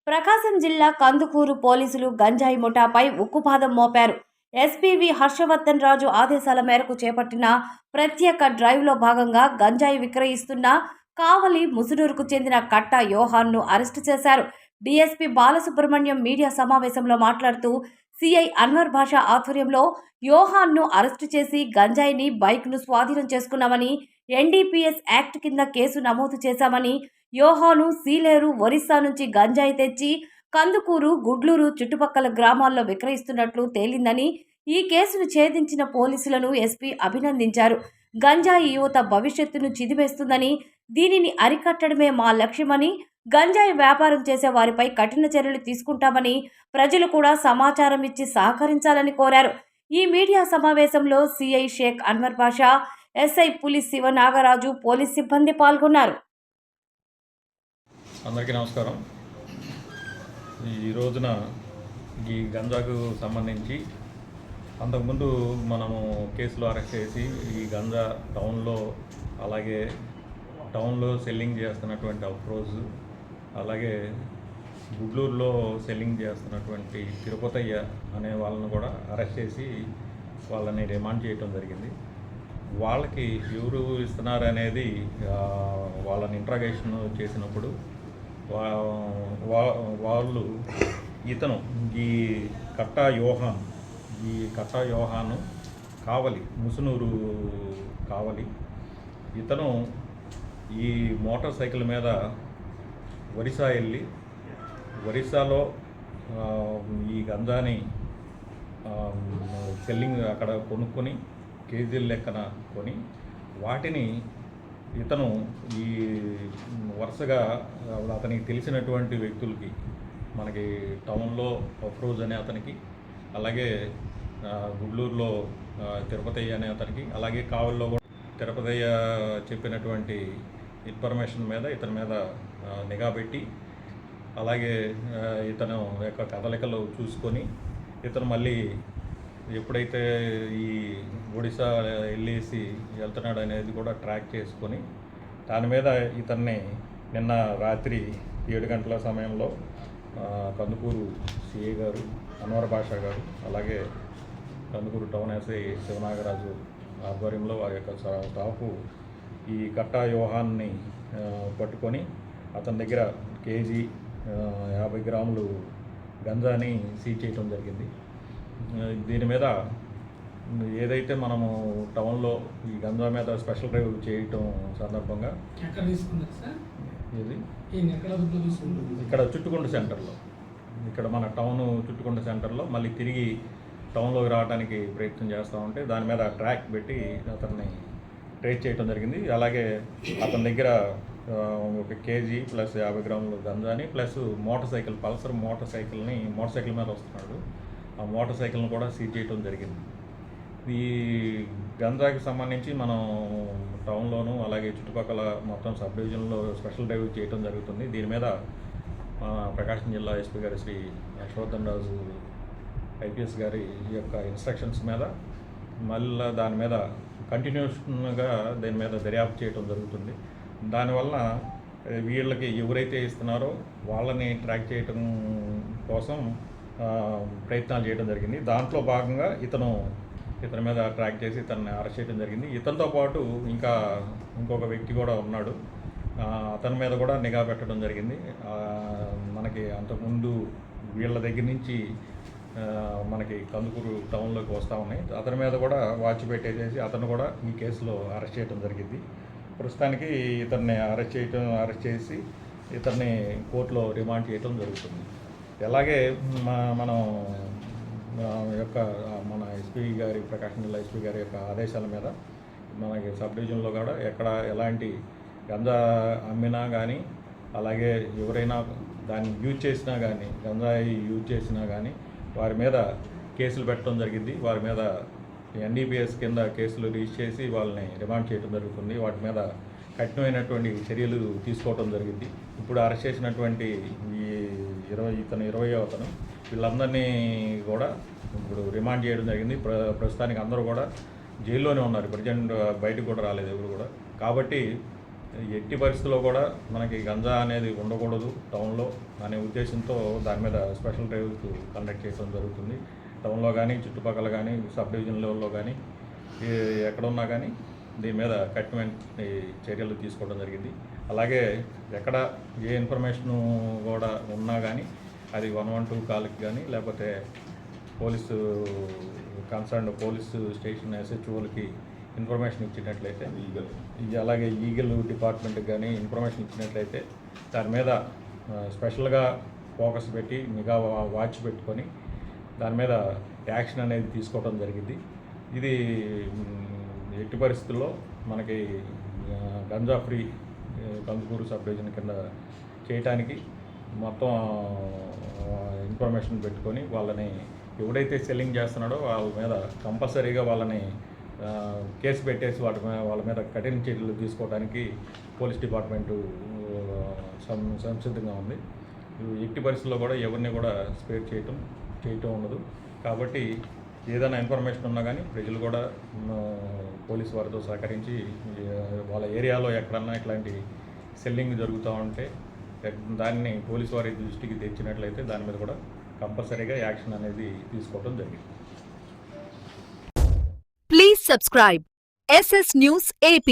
ప్రకాశం జిల్లా కందుకూరు పోలీసులు గంజాయి ముఠాపై ఉక్కుపాదం మోపారు. ఎస్పీవి హర్షవర్ధన్ రాజు ఆదేశాల మేరకు చేపట్టిన ప్రత్యేక డ్రైవ్లో భాగంగా గంజాయి విక్రయిస్తున్న కావలి ముసునూరుకు చెందిన కట్టా యోహాన్ను అరెస్టు చేశారు. డీఎస్పీ బాలసుబ్రహ్మణ్యం మీడియా సమావేశంలో మాట్లాడుతూ సిఐ అన్వర్ భాషా ఆధ్వర్యంలో యోహాన్ను అరెస్టు చేసి గంజాయిని బైక్ను స్వాధీనం చేసుకున్నామని, ఎన్డీపీఎస్ యాక్ట్ కింద కేసు నమోదు చేశామని, యోహాను సీలేరు ఒరిస్సా నుంచి గంజాయి తెచ్చి కందుకూరు, గుడ్లూరు చుట్టుపక్కల గ్రామాల్లో విక్రయిస్తున్నట్లు తేలిందని, ఈ కేసును ఛేదించిన పోలీసులను ఎస్పీ అభినందించారు. గంజాయి యువత భవిష్యత్తును చిదివేస్తుందని, దీనిని అరికట్టడమే మా లక్ష్యమని, గంజాయి వ్యాపారం చేసే వారిపై కఠిన చర్యలు తీసుకుంటామని, ప్రజలు కూడా సమాచారం ఇచ్చి సహకరించాలని కోరారు. ఈ మీడియా సమావేశంలో సిఐ షేక్ అన్వర్ బాషా, ఎస్ఐ పులి శివనాగరాజు, పోలీస్ సిబ్బంది పాల్గొన్నారు. అందరికీ నమస్కారం. ఈ రోజున ఈ గంజాకు సంబంధించి అంతకుముందు మనము కేసులో అరెస్ట్ చేసి ఈ గంజా అలాగే టౌన్లో సెల్లింగ్ చేస్తున్నటువంటి అప్రోజ్, అలాగే గుడ్లూరులో సెల్లింగ్ చేస్తున్నటువంటి తిరుపతయ్య అనే వాళ్ళను కూడా అరెస్ట్ చేసి వాళ్ళని రిమాండ్ చేయటం జరిగింది. వాళ్ళకి ఎవరు ఇస్తున్నారు అనేది వాళ్ళని ఇంట్రాగేషన్ చేసినప్పుడు వాళ్ళు ఇతను ఈ కట్టా యోహాను కావలి ముసునూరు కావలి ఇతను ఈ మోటార్ సైకిల్ మీద ఒరిస్సా వెళ్ళి ఒరిస్సాలో ఈ గంజాని సెల్లింగ్ అక్కడ కొనుక్కొని కేజీల లెక్కన కొని వాటిని ఇతను ఈ వరుసగా అతనికి తెలిసినటువంటి వ్యక్తులకి, మనకి టౌన్లో అఫ్రోజ్ అనే అతనికి, అలాగే గుడ్లూరులో తిరుపతయ్య అనే అతనికి, అలాగే కావలిలో కూడా తిరుపతయ్య చెప్పినటువంటి ఇన్ఫర్మేషన్ మీద ఇతని మీద నిఘా పెట్టి, అలాగే ఇతను యొక్క కదలికలు చూసుకొని ఇతను మళ్ళీ ఎప్పుడైతే ఈ ఒడిశా వెళ్ళేసి వెళ్తున్నాడు అనేది కూడా ట్రాక్ చేసుకొని దాని మీద ఇతన్ని నిన్న రాత్రి 7 గంటల సమయంలో కందుకూరు సిఐ గారు, అన్వర్ భాషా గారు, అలాగే కందుకూరు టౌన్ ఎస్ఐ శివనాగరాజు ఆధ్వర్యంలో వారి యొక్క స్టాఫ్ ఈ కట్టా యోహాన్ని పట్టుకొని అతని దగ్గర కేజీ 50 గ్రాములు గంజాని సీజ్ చేయడం జరిగింది. దీని మీద ఏదైతే మనము టౌన్లో ఈ గంజా మీద స్పెషల్ డ్రైవ్ చేయటం సందర్భంగా ఇక్కడ చుట్టుకుంట సెంటర్లో, ఇక్కడ మన టౌన్ చుట్టుకుంట సెంటర్లో మళ్ళీ తిరిగి టౌన్లోకి రావడానికి ప్రయత్నం చేస్తూ ఉంటే దాని మీద ట్రాక్ పెట్టి అతన్ని ట్రేస్ చేయడం జరిగింది. అలాగే అతని దగ్గర 1 కేజీ ప్లస్ 50 గ్రాములు గంజాని ప్లస్ పల్సర్ మోటార్ సైకిల్ మీద వస్తున్నాడు. ఆ మోటార్ సైకిల్ని కూడా సీజ్ చేయడం జరిగింది. ఈ గంజాకి సంబంధించి మనం టౌన్లోను అలాగే చుట్టుపక్కల మొత్తం సబ్ డివిజన్లో స్పెషల్ డ్రైవ్ చేయడం జరుగుతుంది. దీని మీద ప్రకాశం జిల్లా ఎస్పీ గారి శ్రీ హర్షవర్ధన్ రాజు ఐపీఎస్ గారి యొక్క ఇన్స్ట్రక్షన్స్ మీద మళ్ళీ దాని మీద కంటిన్యూషన్గా దీని మీద దర్యాప్తు చేయడం జరుగుతుంది. దానివల్ల వీళ్ళకి ఎవరైతే ఇస్తున్నారో వాళ్ళని ట్రాక్ చేయడం కోసం ప్రయత్నాలు చేయడం జరిగింది. దాంట్లో భాగంగా ఇతని మీద ట్రాక్ చేసి ఇతన్ని అరెస్ట్ చేయడం జరిగింది. ఇతనితో పాటు ఇంకొక వ్యక్తి కూడా ఉన్నాడు. అతని మీద కూడా నిఘా పెట్టడం జరిగింది. మనకి అంతకుముందు వీళ్ళ దగ్గర నుంచి మనకి కందుకూరు టౌన్లోకి వస్తూ ఉన్నాయి. అతని మీద కూడా వాచ్ పెట్టేసేసి అతను కూడా ఈ కేసులో అరెస్ట్ చేయడం జరిగింది. ప్రస్తుతానికి ఇతన్ని అరెస్ట్ చేసి ఇతన్ని కోర్టులో రిమాండ్ చేయడం జరుగుతుంది. అలాగే మనం మన ఎస్పీ గారి, ప్రకాశం జిల్లా ఎస్పీ గారి యొక్క ఆదేశాల మీద మనకి సబ్ డివిజన్లో కూడా ఎక్కడ ఎలాంటి గంజా అమ్మినా కానీ, అలాగే ఎవరైనా దాన్ని యూజ్ చేసినా కానీ, గంజాయి యూజ్ చేసినా కానీ వారి మీద కేసులు పెట్టడం జరిగింది. వారి మీద ఎన్డీపీఎస్ కింద కేసులు రిజిస్టర్ చేసి వాళ్ళని రిమాండ్ చేయడం జరుగుతుంది. వాటి మీద కఠినమైనటువంటి చర్యలు తీసుకోవడం జరిగింది. ఇప్పుడు అరెస్ట్ చేసినటువంటి ఇతను 20వ అతను వీళ్ళందరినీ కూడా ఇప్పుడు రిమాండ్ చేయడం జరిగింది. ప్రస్తుతానికి అందరూ కూడా జైల్లోనే ఉన్నారు. ప్రజెంట్ బయటకు కూడా రాలేదు ఎవరు కూడా. కాబట్టి ఎట్టి పరిస్థితుల్లో కూడా మనకి గంజా అనేది ఉండకూడదు టౌన్లో అనే ఉద్దేశంతో దాని మీద స్పెషల్ డ్రైవ్స్ కండక్ట్ చేయడం జరుగుతుంది. టౌన్లో కానీ చుట్టుపక్కల కానీ సబ్ డివిజన్ లెవెల్లో కానీ ఎక్కడున్నా కానీ దీని మీద కఠినమైన చర్యలు తీసుకోవడం జరిగింది. అలాగే ఎక్కడ ఏ ఇన్ఫర్మేషను కూడా ఉన్నా కానీ అది 112 కాల్కి కానీ లేకపోతే పోలీసు కన్సర్న్ పోలీసు స్టేషన్ SHOలకి ఇన్ఫర్మేషన్ ఇచ్చినట్లయితే అలాగే ఈగల్ డిపార్ట్మెంట్కి కానీ ఇన్ఫర్మేషన్ ఇచ్చినట్లయితే దాని మీద స్పెషల్గా ఫోకస్ పెట్టి నిఘా వాచ్ పెట్టుకొని దాని మీద యాక్షన్ అనేది తీసుకోవడం జరిగింది. ఇది ఎట్టి పరిస్థితుల్లో మనకి ganja free Kandukur sub division కింద చేయటానికి మొత్తం ఇన్ఫర్మేషన్ పెట్టుకొని వాళ్ళని ఎవడైతే సెల్లింగ్ చేస్తున్నాడో వాళ్ళ మీద కంపల్సరీగా వాళ్ళని కేసు పెట్టేసి వాళ్ళ మీద కఠిన చర్యలు తీసుకోవడానికి పోలీస్ డిపార్ట్మెంటు సంసిద్ధంగా ఉంది. ఎట్టి పరిస్థితుల్లో కూడా ఎవరిని కూడా స్పేర్ చేయటం ఉండదు. కాబట్టి ఏదైనా ఇన్ఫర్మేషన్ ఉన్నా కానీ ప్రజలు కూడా పోలీసు వారితో సహకరించి వాళ్ళ ఏరియాలో ఎక్కడన్నా ఇట్లాంటి సెల్లింగ్ జరుగుతూ ఉంటే దాన్ని పోలీసు వారి దృష్టికి తెచ్చినట్లయితే దాని మీద కూడా కంపల్సరీగా యాక్షన్ అనేది తీసుకోవడం జరిగింది. Please subscribe SS News AP.